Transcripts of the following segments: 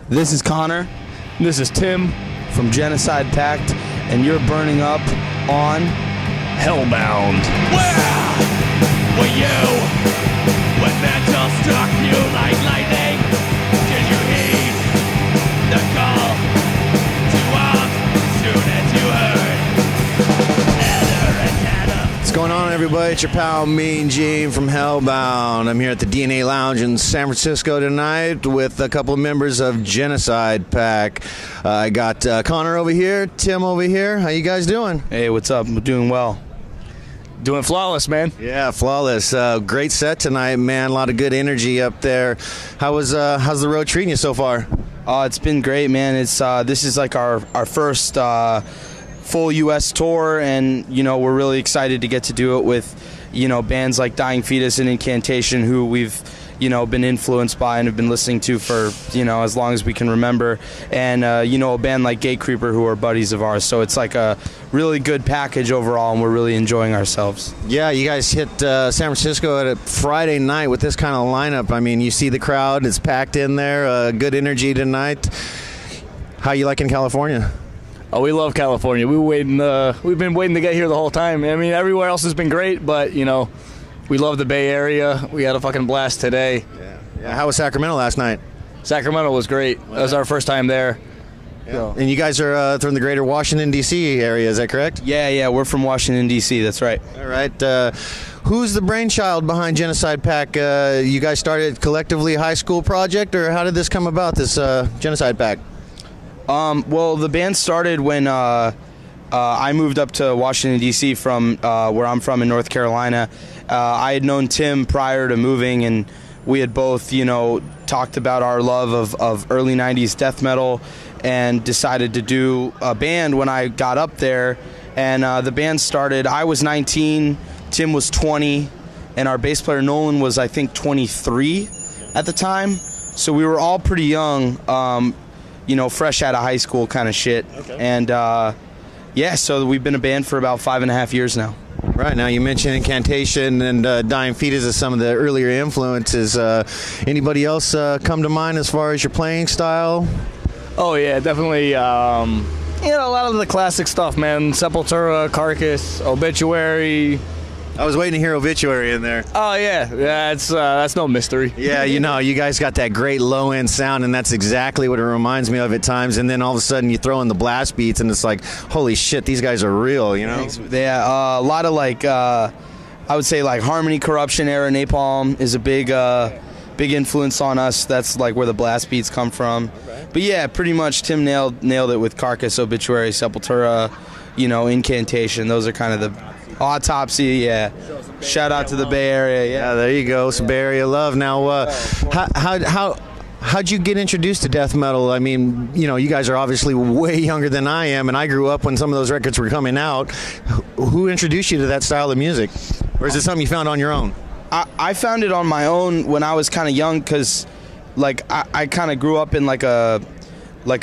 This is Connor This is Tim. from Genocide Pact, and you're burning up on Hellbound. Where were you when mental struck you like lightning? Did you heed the call to arms soon as you heard? What's going on, everybody? It's your pal Mean Gene from Hellbound. I'm here at the DNA Lounge in San Francisco tonight with a couple of members of Genocide Pact. I got Connor over here, Tim over here. How you guys doing? Hey, what's up? We're doing well. Doing flawless, man. Yeah, flawless. Great set tonight, man. A lot of good energy up there. How's the road treating you so far? It's been great, man. It's this is like our first full U.S. tour, and we're really excited to get to do it with bands like Dying Fetus and Incantation, who we've been influenced by and have been listening to for as long as we can remember, and a band like Gate Creeper, who are buddies of ours. So it's like a really good package overall, and we're really enjoying ourselves. Yeah, you guys hit San Francisco at a Friday night with this kind of lineup. I mean, you see the crowd; it's packed in there. Good energy tonight. How you liking California? Oh, we love California. We've been waiting to get here the whole time. I mean, everywhere else has been great, but we love the Bay Area. We had a fucking blast today. Yeah. How was Sacramento last night? Sacramento was great. That was our first time there. Yeah. So. And you guys are from the greater Washington, D.C. area, is that correct? Yeah, we're from Washington, D.C., that's right. All right. Who's the brainchild behind Genocide Pact? You guys started collectively a high school project, or how did this come about, this Genocide Pact? Well, the band started when I moved up to Washington, D.C. from where I'm from in North Carolina. I had known Tim prior to moving, and we had both, talked about our love of early 90s death metal and decided to do a band when I got up there. And the band started, I was 19, Tim was 20, and our bass player Nolan was, I think, 23 at the time. So we were all pretty young, fresh out of high school kind of shit. Okay. And so we've been a band for about 5.5 years now. Right. Now, you mentioned Incantation and Dying Fetus as some of the earlier influences. Anybody else come to mind as far as your playing style? Oh, yeah, definitely. A lot of the classic stuff, man. Sepultura, Carcass, Obituary. I was waiting to hear Obituary in there. Oh, yeah. That's no mystery. Yeah, you guys got that great low-end sound, and that's exactly what it reminds me of at times. And then all of a sudden you throw in the blast beats, and it's like, holy shit, these guys are real, Yeah, a lot of I would say Harmony Corruption era Napalm is a big influence on us. That's where the blast beats come from. Okay. But yeah, pretty much Tim nailed it with Carcass, Obituary, Sepultura, Incantation. Those are kind of the... Autopsy, yeah. Shout out to the Bay Area, yeah. There you go, some Bay Area love. Now, how'd you get introduced to death metal? I mean, you guys are obviously way younger than I am, and I grew up when some of those records were coming out. Who introduced you to that style of music? Or is it something you found on your own? I found it on my own when I was kind of young, because, I kind of grew up in a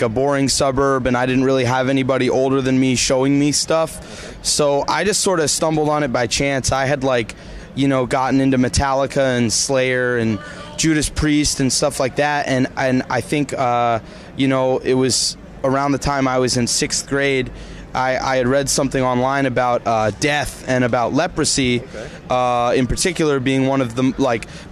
boring suburb, and I didn't really have anybody older than me showing me stuff. So I just sort of stumbled on it by chance. I had gotten into Metallica and Slayer and Judas Priest and stuff like that. And I think, it was around the time I was in 6th grade, I had read something online about death and about leprosy, in particular being one of them,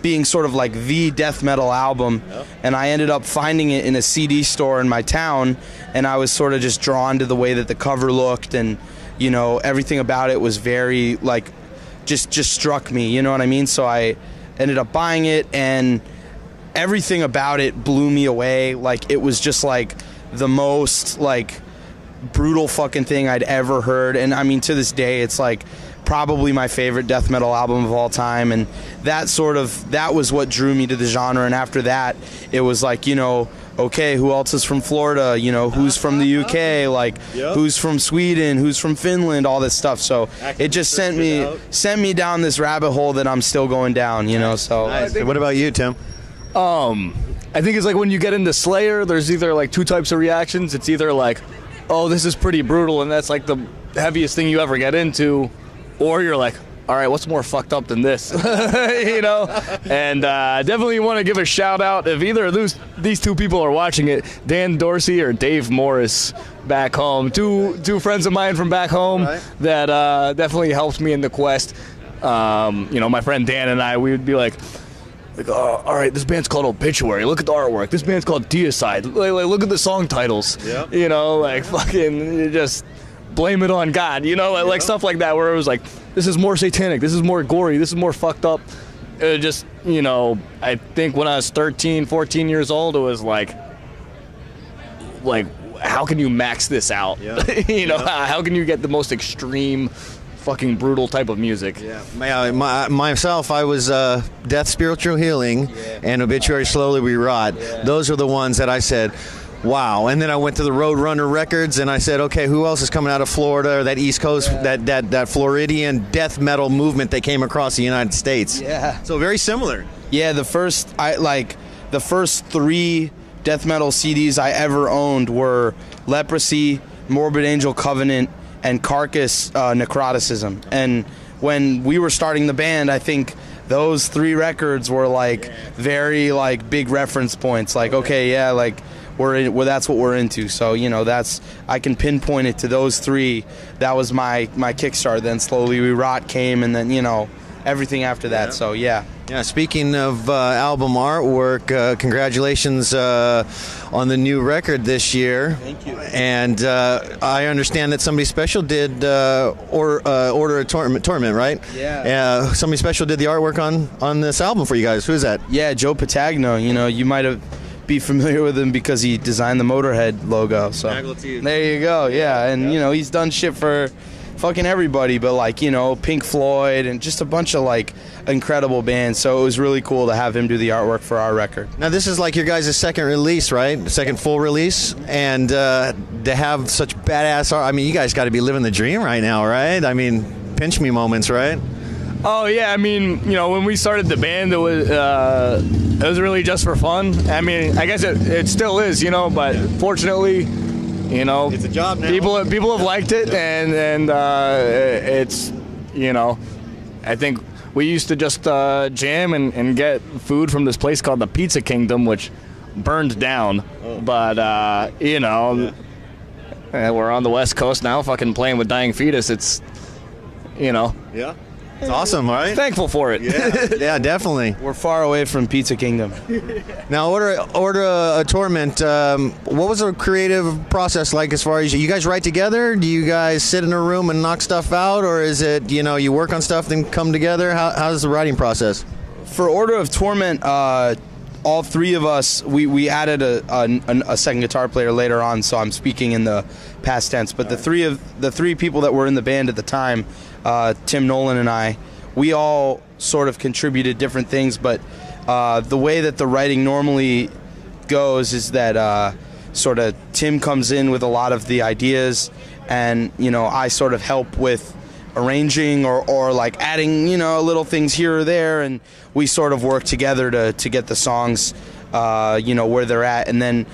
being sort of the death metal album. Yep. And I ended up finding it in a CD store in my town, and I was sort of just drawn to the way that the cover looked, and everything about it was very just struck me. You know what I mean? So I ended up buying it, and everything about it blew me away. It was just the most brutal fucking thing I'd ever heard. And I mean, to this day, it's probably my favorite death metal album of all time. And that was what drew me to the genre. And after that, it was okay, who else is from Florida? Who's from the UK? Who's from Sweden? Who's from Finland? All this stuff. So it just sent me down this rabbit hole that I'm still going down. So. Nice. What about you, Tim? I think it's when you get into Slayer, there's either 2 types of reactions. It's either oh, this is pretty brutal, and that's the heaviest thing you ever get into, or you're all right, what's more fucked up than this? You know? And definitely want to give a shout out, if either of these two people are watching it, Dan Dorsey or Dave Morris back home. Two friends of mine from back home that definitely helped me in the quest. You know, my friend Dan and I, we would be like, oh, all right, this band's called Obituary. Look at the artwork. This band's called Deicide. Like, look at the song titles. Yep. You know, like fucking just blame it on God. You know, like stuff like that where it was like, this is more satanic. This is more gory. This is more fucked up. It just, you know, I think when I was 13, 14 years old, it was like how can you max this out? Yeah. You know, how can you get the most extreme fucking brutal type of music? Yeah, myself, I was Death Spiritual Healing and Obituary Slowly We Rot. Those are the ones that I said, wow. And then I went to the Roadrunner Records and I said, okay, who else is coming out of Florida or that East Coast, that Floridian death metal movement that came across the United States? Yeah. So very similar. Yeah, the first 3 death metal CDs I ever owned were Leprosy, Morbid Angel Covenant, and Carcass Necroticism. And when we were starting the band, I think those 3 records were like very like big reference points. Like, okay, yeah, like that's what we're into. So, you know, I can pinpoint it to those 3. That was my kickstart. Then Slowly We Rot came, and then, you know, everything after that. So yeah. Speaking of album artwork, congratulations on the new record this year. Thank you. And I understand that somebody special did Order of Torment, right? Yeah. Somebody special did the artwork on this album for you guys. Who is that? Yeah, Joe Patagno. You know, you might be familiar with him because he designed the Motorhead logo. So there you go. Yeah, and you know, he's done shit for fucking everybody, but like, you know, Pink Floyd and just a bunch of like incredible bands. So it was really cool to have him do the artwork for our record. Now this is like your guys' second release, right? Second full release, and to have such badass art. I mean, you guys got to be living the dream right now, right? I mean, pinch me moments, right? Oh yeah, I mean, you know, when we started the band, it was really just for fun. I mean, I guess it still is, you know, but fortunately, you know, it's a job now. People have liked it, and it's, you know, I think we used to just jam and get food from this place called the Pizza Kingdom, which burned down. But you know, we're on the West Coast now, fucking playing with dying fetus. It's, you know, it's awesome, right? Thankful for it. Yeah, definitely. We're far away from Pizza Kingdom. Now, Order of Torment, what was the creative process like as far as you guys write together? Do you guys sit in a room and knock stuff out? Or is it, you know, you work on stuff then come together? How's the writing process? For Order of Torment, all 3 of us, we added a second guitar player later on, so I'm speaking in the past tense. But the three people that were in the band at the time, Tim Nolan and I, we all sort of contributed different things, but the way that the writing normally goes is that sort of Tim comes in with a lot of the ideas, and, you know, I sort of help with arranging or like adding, you know, little things here or there, and we sort of work together to get the songs, you know, where they're at, and then,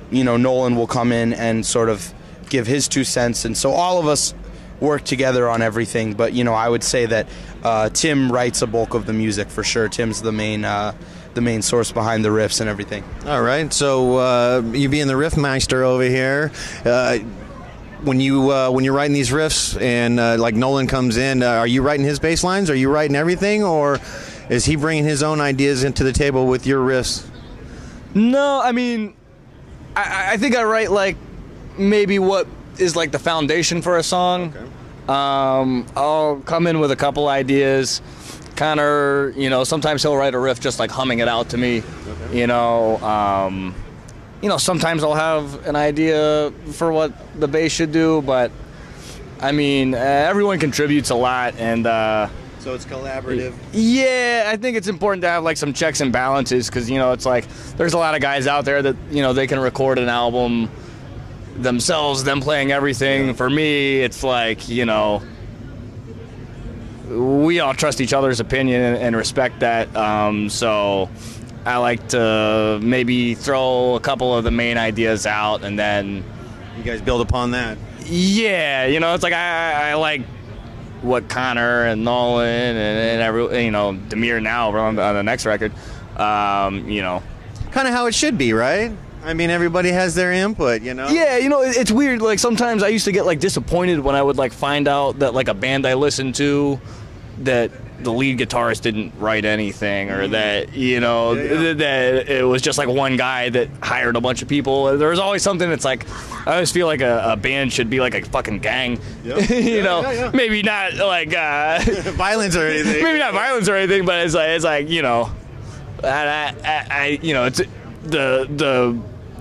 you know, Nolan will come in and sort of give his 2 cents, and so all of us work together on everything. But, you know, I would say that Tim writes a bulk of the music for sure. Tim's the main source behind the riffs and everything. All right, so you being the riffmeister over here, when you're writing these riffs and like Nolan comes in, are you writing his bass lines? Are you writing everything, or is he bringing his own ideas into the table with your riffs? No, I mean, I think I write like maybe what is like the foundation for a song. Okay. I'll come in with a couple ideas, kind of, you know, sometimes he'll write a riff just like humming it out to me. Okay. You know, sometimes I'll have an idea for what the bass should do, but I mean, everyone contributes a lot, and so it's collaborative. Yeah, I think it's important to have like some checks and balances, because, you know, it's like there's a lot of guys out there that, you know, they can record an album themselves, them playing everything. Yeah. For me, it's like, you know, we all trust each other's opinion and respect that. So I like to maybe throw a couple of the main ideas out, and then you guys build upon that. Yeah, you know, it's like I like what Connor and Nolan and every, Demir now on the next record, kind of how it should be, right? I mean, everybody has their input, Yeah, it's weird. Like, sometimes I used to get, like, disappointed when I would, like, find out that, like, a band I listened to, that the lead guitarist didn't write anything, or that, that it was just, like, one guy that hired a bunch of people. There's always something that's, like, I always feel like a band should be, like, a fucking gang. Yep. Maybe not, like, violence or anything. Maybe not violence or anything, but it's like it's the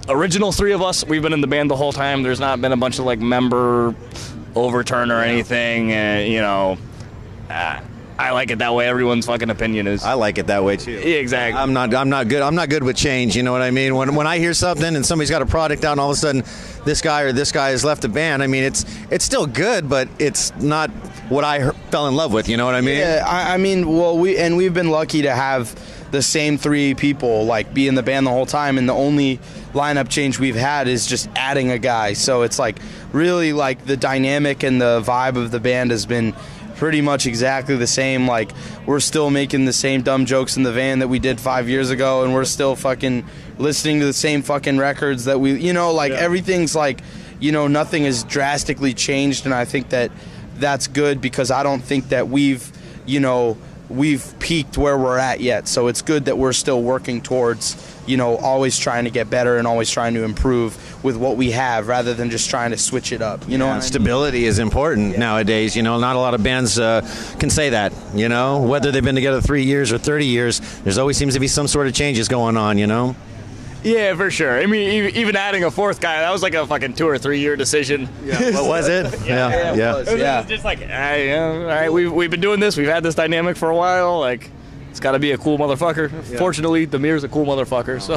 original three of us, we've been in the band the whole time. There's not been a bunch of, like, member overturn or anything, and, I like it that way. Everyone's fucking opinion is. I like it that way too. Yeah, exactly. I'm not good with change. You know what I mean? When I hear something and somebody's got a product out, and all of a sudden this guy has left the band. I mean, it's still good, but it's not what I fell in love with. You know what I mean? Yeah. I mean, well, we've been lucky to have the same three people, like, be in the band the whole time, and the only lineup change we've had is just adding a guy. So it's, like, really, like, the dynamic and the vibe of the band has been pretty much exactly the same. Like, we're still making the same dumb jokes in the van that we did 5 years ago, and we're still fucking listening to the same fucking records that we, everything's like, nothing has drastically changed, and I think that that's good, because I don't think that we've peaked where we're at yet. So it's good that we're still working towards, always trying to get better and always trying to improve with what we have, rather than just trying to switch it up. Stability is important nowadays. Not a lot of bands can say that. Whether they've been together 3 years or 30 years, there's always seems to be some sort of changes going on. Yeah, for sure. I mean, even adding a fourth guy, that was like a fucking 2 or 3 year decision. Yeah. What was it? Yeah. It was just like, all right, we've been doing this. We've had this dynamic for a while. Like, it's got to be a cool motherfucker. Yeah. Fortunately, Demir's a cool motherfucker. So.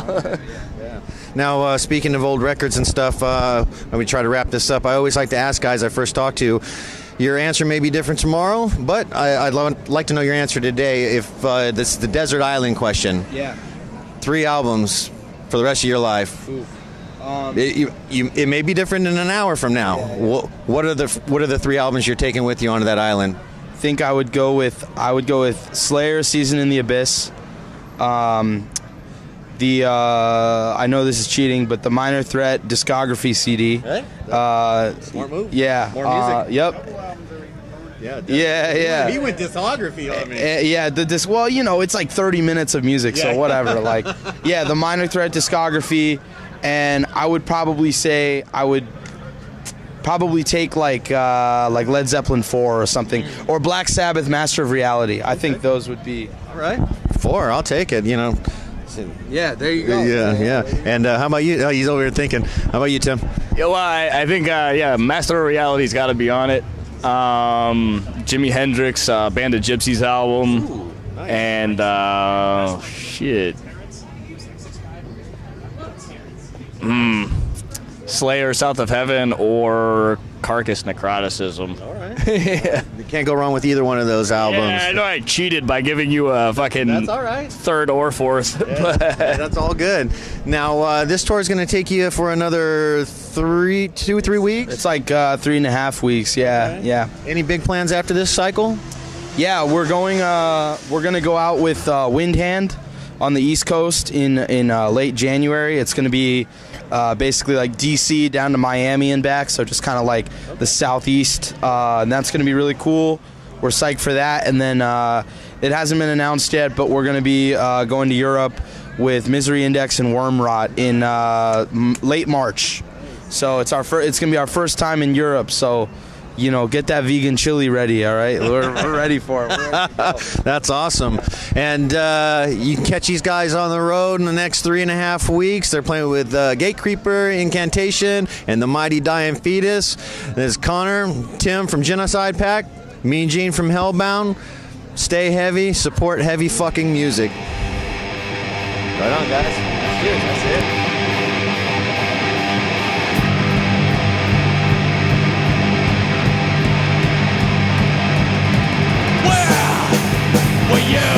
Yeah. Now, speaking of old records and stuff, when we try to wrap this up, I always like to ask guys I first talk to. Your answer may be different tomorrow, but I'd like to know your answer today. If this is the desert island question. Yeah. 3 albums for the rest of your life. It may be different in an hour from now. What are the 3 albums you're taking with you onto that island? I think I would go with Slayer, Season in the Abyss. I know this is cheating, but the Minor Threat discography CD. Hey? Smart move. Yeah. More music. Yep. Yeah. He went discography on me. It's like 30 minutes of music, so whatever. Like, yeah, the Minor Threat discography, and I would probably say take like Led Zeppelin 4 or something, or Black Sabbath Master of Reality. I think those would be. All right. 4, I'll take it. Yeah, there you go. Yeah. And how about you? Oh, he's over here thinking. How about you, Tim? Yeah, well, I think Master of Reality's got to be on it. Jimi Hendrix, Band of Gypsies album. Ooh, nice. And shit. Slayer, South of Heaven, or Carcass, Necroticism. All right. Yeah. You can't go wrong with either one of those albums. Yeah, I know I cheated by giving you a fucking That's all right. 3rd or 4th. Yeah, that's all good. Now, this tour is going to take you for another 2 or 3 weeks? It's like 3.5 weeks, yeah. Okay. Yeah. Any big plans after this cycle? Yeah, we're going to go out with Windhand on the East Coast in late January. It's going to be basically like DC down to Miami and back, so just kind of like the southeast, and that's going to be really cool. We're psyched for that. And then it hasn't been announced yet, but we're going to be going to Europe with Misery Index and Wormrot in late March. So it's going to be our first time in Europe, so get that vegan chili ready, all right? We're ready for it. That's awesome. And you can catch these guys on the road in the next 3.5 weeks. They're playing with Gatecreeper, Incantation, and the Mighty Dying Fetus. There's Connor, Tim from Genocide Pact, me and Gene from Hellbound. Stay heavy, support heavy fucking music. Right on, guys. Cheers, that's it. Where were you